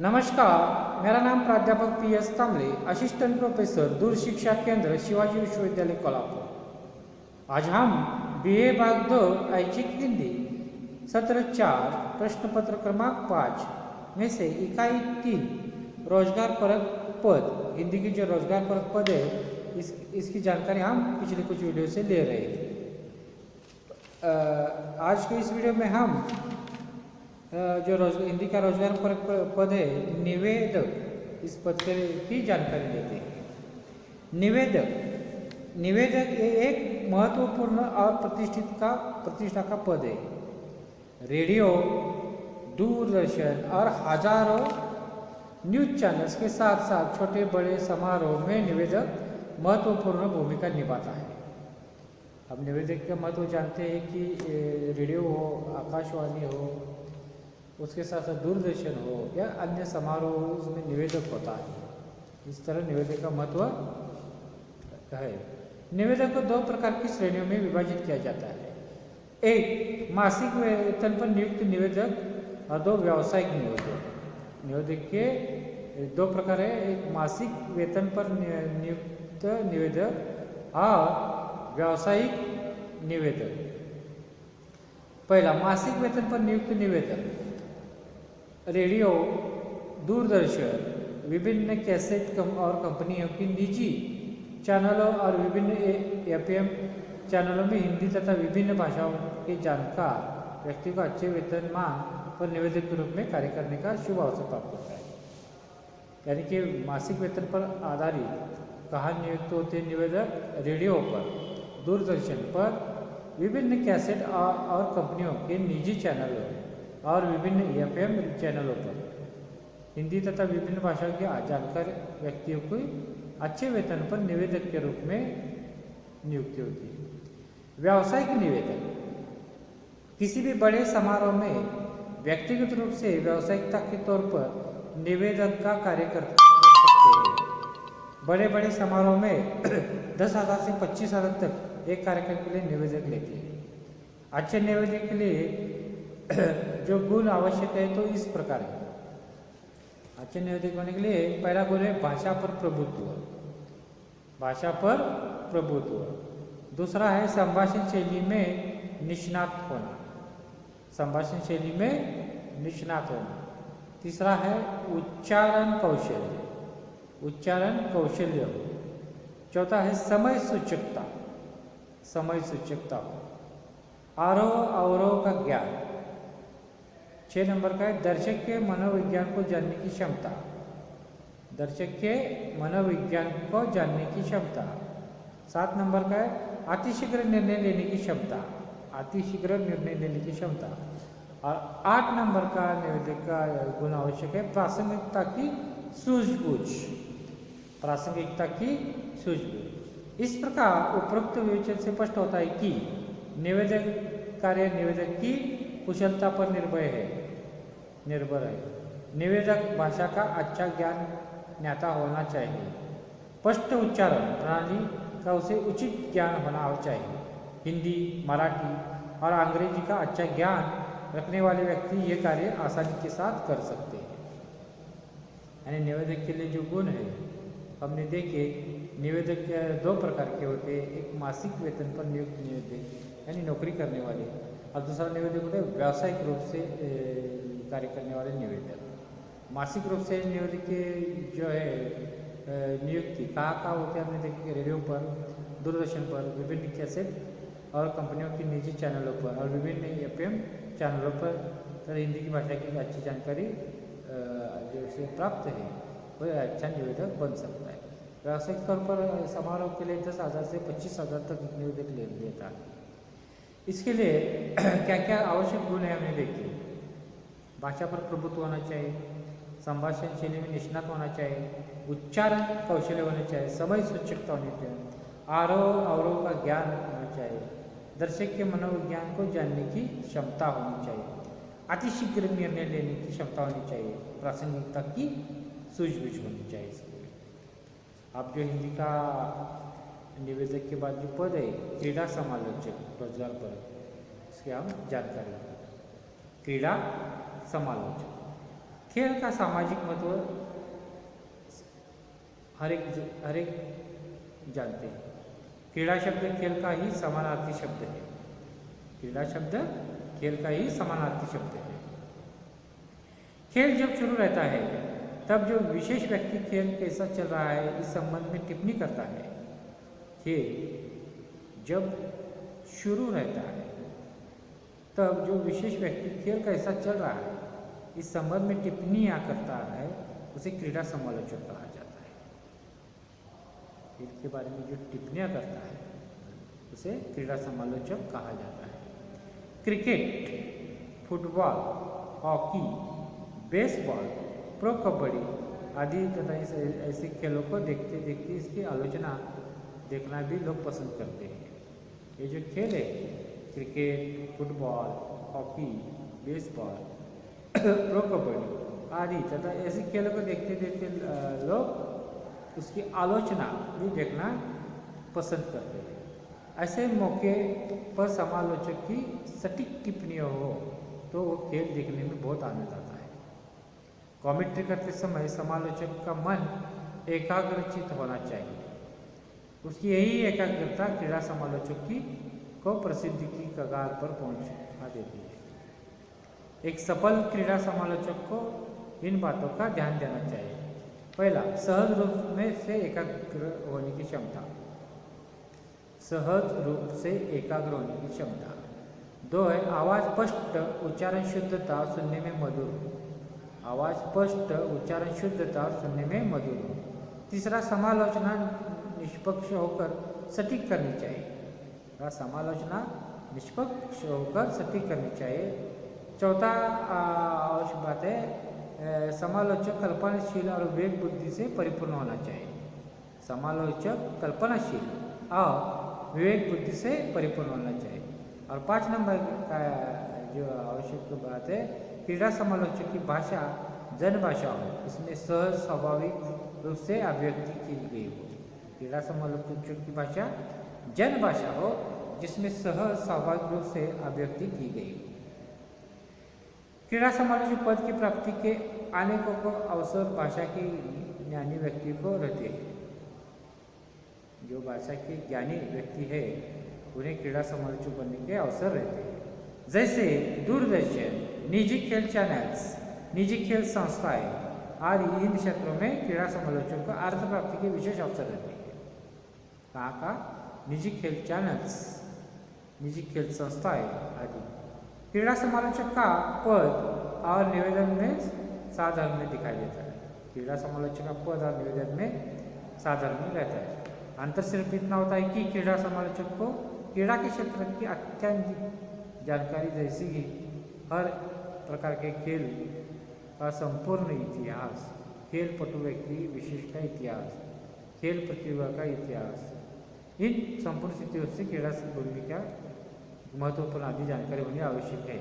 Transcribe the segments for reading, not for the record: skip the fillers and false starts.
नमस्कार, मेरा नाम प्राध्यापक पी.एस. तांबले, असिस्टेंट प्रोफेसर दूर शिक्षा केंद्र शिवाजी विश्वविद्यालय कोल्हापुर। आज हम BA भाग 2 ऐच्छिक हिंदी सत्र 4 प्रश्न पत्र क्रमांक 5 में से इकाई 3 रोजगार परक पद, हिंदी की जो रोजगार परक पद है इसकी जानकारी हम पिछले कुछ वीडियो से ले रहे हैं। आज के इस वीडियो में हम जो हिंदी का रोजगार परक पद है निवेदक, इस पद की जानकारी लेते हैं। निवेदक ये एक महत्वपूर्ण और प्रतिष्ठा का पद है। रेडियो, दूरदर्शन और हजारों न्यूज चैनल्स के साथ साथ छोटे बड़े समारोह में निवेदक महत्वपूर्ण भूमिका निभाता है। अब निवेदक का महत्व जानते हैं कि रेडियो हो, आकाशवाणी हो, उसके साथ साथ दूरदर्शन हो या अन्य समारोह उसमें निवेदक होता है। इस तरह निवेदक का महत्व है। निवेदक को 2 प्रकार की श्रेणियों में विभाजित किया जाता है। एक मासिक वेतन पर नियुक्त निवेदक और 2 व्यावसायिक निवेदक। निवेदक के 2 प्रकार है, एक मासिक वेतन पर नियुक्त निवेदक और व्यावसायिक निवेदक। पहला मासिक वेतन पर नियुक्त निवेदक। रेडियो, दूरदर्शन, विभिन्न कैसेट और कंपनियों की निजी चैनलों और विभिन्न FM चैनलों में हिंदी तथा विभिन्न भाषाओं के जानकार व्यक्ति को अच्छे वेतनमान पर निवेदक के रूप में कार्य करने का शुभ अवसर प्राप्त होता है। यानी कि मासिक वेतन पर आधारित कहाँ नियुक्त होते हैं निवेदक? रेडियो पर, दूरदर्शन पर, विभिन्न कैसेट और कंपनियों के निजी चैनलों और विभिन्न FM चैनलों पर हिंदी तथा विभिन्न भाषाओं के जानकार व्यक्तियों को अच्छे वेतन पर निवेदक के रूप में नियुक्ति होती है। व्यावसायिक निवेदक किसी भी बड़े समारोह में व्यक्तिगत रूप से व्यावसायिकता के तौर पर निवेदक का कार्य कर सकते हैं। बड़े बड़े समारोह में 10,000 से 25,000 तक एक कार्यक्रम के लिए निवेदक लेते हैं। अच्छे निवेदक के लिए जो गुण आवश्यक है तो इस प्रकार है। अच्छे निवेदक होने के लिए पहला गुण है भाषा पर प्रभुत्व। भाषा पर प्रभुत्व। दूसरा है संभाषण शैली में निष्णात होना। संभाषण शैली में निष्णात होना। तीसरा है उच्चारण कौशल्य। उच्चारण कौशल्य हो। चौथा है समय सूचकता। समय सूचकता हो। आरोह अवरोह का ज्ञान। 6 नंबर का है दर्शक के मनोविज्ञान को जानने की क्षमता। दर्शक के मनोविज्ञान को जानने की क्षमता। 7 नंबर का है अतिशीघ्र निर्णय लेने की क्षमता। अतिशीघ्र निर्णय लेने की क्षमता। और 8 नंबर का निवेदक का गुण आवश्यक है प्रासंगिकता की सूझबूझ। प्रासंगिकता की सूझबूझ। इस प्रकार उपरोक्त विवेचन से स्पष्ट होता है कि निवेदक कार्य निवेदक की कुशलता पर निर्भर है। निवेदक भाषा का अच्छा ज्ञान ज्ञाता होना चाहिए। स्पष्ट उच्चारण प्रणाली का उसे उचित ज्ञान होना चाहिए। हिंदी, मराठी और अंग्रेजी का अच्छा ज्ञान रखने वाले व्यक्ति ये कार्य आसानी के साथ कर सकते हैं। यानी निवेदक के लिए जो गुण है हमने देखे, निवेदक 2 प्रकार के होते हैं। एक मासिक वेतन पर नियुक्त निवेदक यानी नौकरी करने वाले, और दूसरा निवेदक होता है व्यावसायिक रूप से कार्य करने वाले निवेदक। मासिक रूप से निवेदक के जो है नियुक्ति कहाँ होते हैं हमने देखे, रेडियो पर, दूरदर्शन पर, विभिन्न कैसेट और कंपनियों की निजी चैनलों पर और विभिन्न FM चैनलों पर हिंदी की भाषा की अच्छी जानकारी जो से प्राप्त है वह अच्छा निवेदक बन सकता है। व्यावसायिक तौर पर समारोह के लिए 10,000 से 25,000 तक निवेदक लेता है। इसके लिए क्या क्या आवश्यक गुण है हमने देखे। भाषा पर प्रभुत्व होना चाहिए, संभाषण शैली में निष्णात होना चाहिए, उच्चारण कौशल्य होना चाहिए, समय सूचकता होनी चाहिए, आरोह अवरोह का ज्ञान होना चाहिए, दर्शक के मनोविज्ञान को जानने की क्षमता होनी चाहिए, अतिशीघ्र निर्णय लेने की क्षमता होनी चाहिए, प्रासंगिकता की सूझबूझ होनी चाहिए। आप जो हिंदी का निवेदक के बाद जो पद है क्रीड़ा समालोचक रोजगार पर, इसकी हम जानकारी। क्रीड़ा समालोचक खेल का सामाजिक महत्व हर एक जानते हैं। क्रीड़ा शब्द खेल का ही समानार्थी शब्द है। क्रीड़ा शब्द खेल का ही समानार्थी शब्द है। खेल जब शुरू रहता है तब जो विशेष व्यक्ति खेल कैसा चल रहा है इस संबंध में टिप्पणी करता है। खेल जब शुरू रहता है तब जो विशेष व्यक्ति खेल कैसा चल रहा है इस संबंध में टिप्पणियां करता है उसे क्रीड़ा समालोचक कहा जाता है। खेल के बारे में जो टिप्पणियां करता है उसे क्रीड़ा समालोचक कहा जाता है। Cricket, football, hockey, baseball, pro kabaddi आदि तथा ऐसे खेलों को देखते देखते इसकी आलोचना देखना भी लोग पसंद करते हैं। ये जो खेल है cricket, football, hockey, baseball, pro kabaddi आदि तथा ऐसे खेलों को देखते देखते लोग उसकी आलोचना भी देखना पसंद करते हैं। ऐसे मौके पर समालोचक की सटीक टिप्पणियाँ हो तो वो खेल देखने में बहुत आनंद आता है। कमेंट्री करते समय समालोचक का मन एकाग्रचित होना चाहिए। उसकी यही एकाग्रता क्रीड़ा समालोचक की को प्रसिद्धि की कगार पर पहुंचा देती है। एक सफल क्रीड़ा समालोचक को इन बातों का ध्यान देना चाहिए। पहला, सहज रूप में से एकाग्र होने की क्षमता। सहज रूप से एकाग्र होने की क्षमता। 2 है आवाज स्पष्ट, उच्चारण शुद्धता, सुनने में मधुर। आवाज स्पष्ट, उच्चारण शुद्धता, सुनने में मधुर। तीसरा, समालोचना निष्पक्ष होकर सटीक करनी चाहिए। समालोचना निष्पक्ष होकर सटीक करनी चाहिए। चौथा आवश्यक बात है समालोचक कल्पनाशील और विवेक बुद्धि से परिपूर्ण होना चाहिए। समालोचक कल्पनाशील और विवेक बुद्धि से परिपूर्ण होना चाहिए। और 5 नंबर का जो आवश्यक बात है क्रीड़ा समालोचक की भाषा जनभाषा हो, इसमें सहज स्वाभाविक रूप से अभिव्यक्ति की गई हो। क्रीड़ा समालोचक की भाषा जनभाषा हो जिसमें सहज स्वाभाविक रूप से अभिव्यक्ति की गई हो। क्रीड़ा समालोचक पद की प्राप्ति के अनेकों को अवसर भाषा के ज्ञानी व्यक्ति को रहते हैं। जो भाषा के ज्ञानी व्यक्ति है उन्हें क्रीड़ा समालोचक बनने के अवसर रहते हैं। जैसे दूरदर्शन, निजी खेल चैनल्स, निजी खेल संस्थाएं आदि इन क्षेत्रों में क्रीड़ा समालोचक को अर्थ प्राप्ति के विशेष अवसर रहते हैं। कहाँ का? निजी खेल चैनल्स, निजी खेल संस्थाएं आदि। क्रीड़ा समालोचक का पद और निवेदन में साधारण में दिखाई देता है। क्रीड़ा समालोचक का पद और निवेदन में साधारण में रहता है। अंतर सिर्फ इतना होता है कि क्रीड़ा समालोचक को क्रीड़ा के क्षेत्र की अत्यंत जानकारी जैसी ही हर प्रकार के खेल का संपूर्ण इतिहास, खेल पटु व्यक्ति विशेष का इतिहास, खेल प्रतिभा का इतिहास, इन संपूर्ण स्थितियों से क्रीड़ा भूमिका महत्वपूर्ण आदि जानकारी होनी आवश्यक है।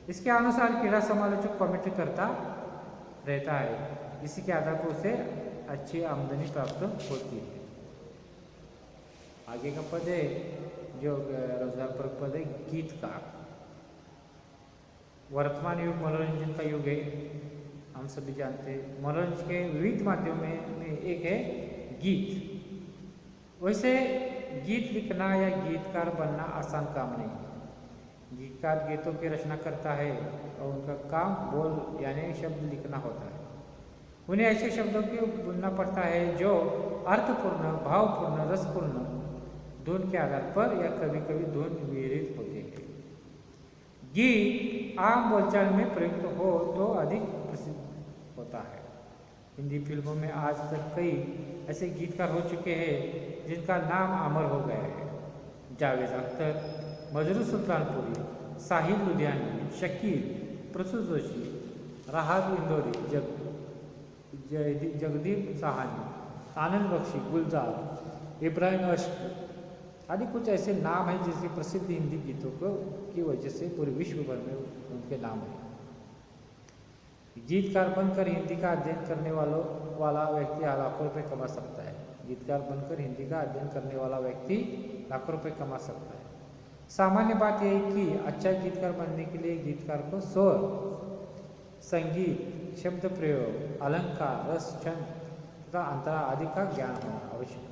इसके अनुसार क्रीड़ा समालोचक कमेंट्री करता रहता है। इसी के आधार पर उसे अच्छी आमदनी प्राप्त होती है। आगे का पद है जो रोजगार पर पद है गीतकार। वर्तमान युग मनोरंजन का युग है, हम सभी जानते हैं। मनोरंजन के विविध माध्यमों में एक है गीत। वैसे गीत लिखना या गीतकार बनना आसान काम नहीं। गीतकार गीतों की रचना करता है और उनका काम बोल यानी शब्द लिखना होता है। उन्हें ऐसे शब्दों को बुनना पड़ता है जो अर्थपूर्ण, भावपूर्ण, रसपूर्ण, धुन के आधार पर या कभी कभी धुन विरहित होते हैं। गीत आम बोलचाल में प्रयुक्त हो तो अधिक प्रसिद्ध होता है। हिंदी फिल्मों में आज तक कई ऐसे गीतकार हो चुके हैं जिनका नाम अमर हो गया है। जावेद अख्तर, मजरू सुल्तानपुरी, साहिल लुधियानवी, शकील, प्रसूत जोशी, राहत इंदौरी, जगदीप साहनी, आनंद बख्शी, गुलजार, इब्राहिम अशक आदि कुछ ऐसे नाम हैं जिसके प्रसिद्ध हिंदी गीतों को की वजह से पूरे विश्व भर में उनके नाम हैं। गीतकार बनकर हिंदी का अध्ययन करने वाला व्यक्ति लाखों रुपए कमा सकता है। गीतकार बनकर हिंदी का अध्ययन करने वाला व्यक्ति लाखों रुपए कमा सकता है। सामान्य बात यह है कि अच्छा गीतकार बनने के लिए गीतकार को स्वर, संगीत, शब्द प्रयोग, अलंकार, रस, छंद तथा अंतरा आदि का ज्ञान होना आवश्यक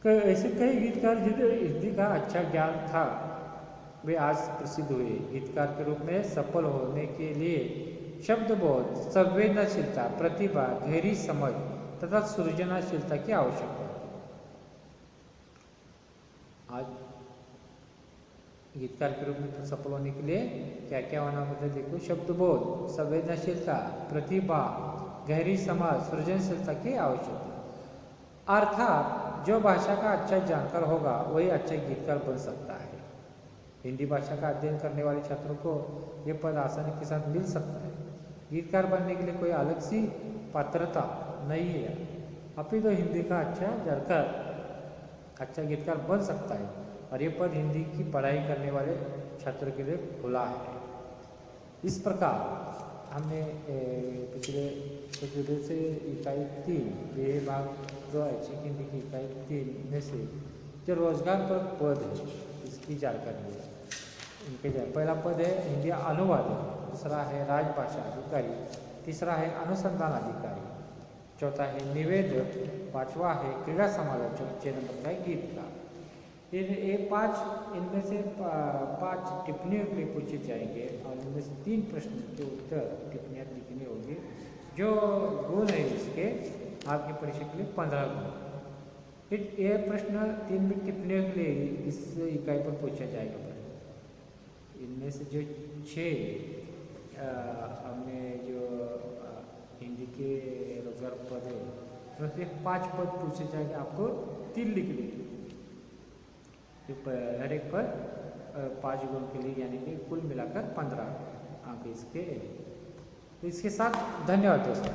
है। ऐसे कई गीतकार जिन्हें हिंदी का अच्छा ज्ञान था वे आज प्रसिद्ध हुए। गीतकार के रूप में सफल होने के लिए शब्दबोध, संवेदनशीलता, प्रतिभा, गहरी समझ तथा सृजनशीलता की आवश्यकता है। आज गीतकार के रूप में सफल होने के लिए क्या क्या होना मतलब देखो, शब्दबोध, संवेदनशीलता, प्रतिभा, गहरी समझ, सृजनशीलता की आवश्यकता है। अर्थात जो भाषा का अच्छा जानकार होगा वही अच्छा गीतकार बन सकता है। हिंदी भाषा का अध्ययन करने वाले छात्रों को ये पद आसानी के साथ मिल सकता है। गीतकार बनने के लिए कोई अलग सी पात्रता नहीं है, अभी तो हिंदी का अच्छा जानकार अच्छा गीतकार बन सकता है और ये पद हिंदी की पढ़ाई करने वाले छात्रों के लिए खुला है। इस प्रकार हमने पिछले कुछ वीडियो से इकाई 3 भाग जो ऐच्छिक हिंदी की इकाई 3 में से जो रोजगार पर पद है इसकी जानकारी है। इनके पहला पद है हिंदी अनुवादक, दूसरा है राजभाषा अधिकारी, तीसरा है अनुसंधान अधिकारी, चौथा है निवेदक, पांचवा है क्रीड़ा समालोचक, 6 नंबर का है गीतकार। ये 5 इनमें से 5 टिप्पणियों के लिए पूछे जाएंगे और इनमें से 3 प्रश्न के उत्तर टिप्पणियाँ लिखनी होगी। जो गुण है इसके आपकी परीक्षा के लिए 15 गुण। ये प्रश्न 3 टिप्पणियों के लिए इस इकाई पर पूछा जाएगा। इनमें से जो 6 हमने जो हिंदी के रोजगार पद है उसमें से 5 पद पूछे जाएंगे, आपको 3 लिखने हर एक पर 5 गुण के लिए, यानी कि कुल मिलाकर 15 अंक इसके। तो इसके साथ धन्यवाद दोस्तों।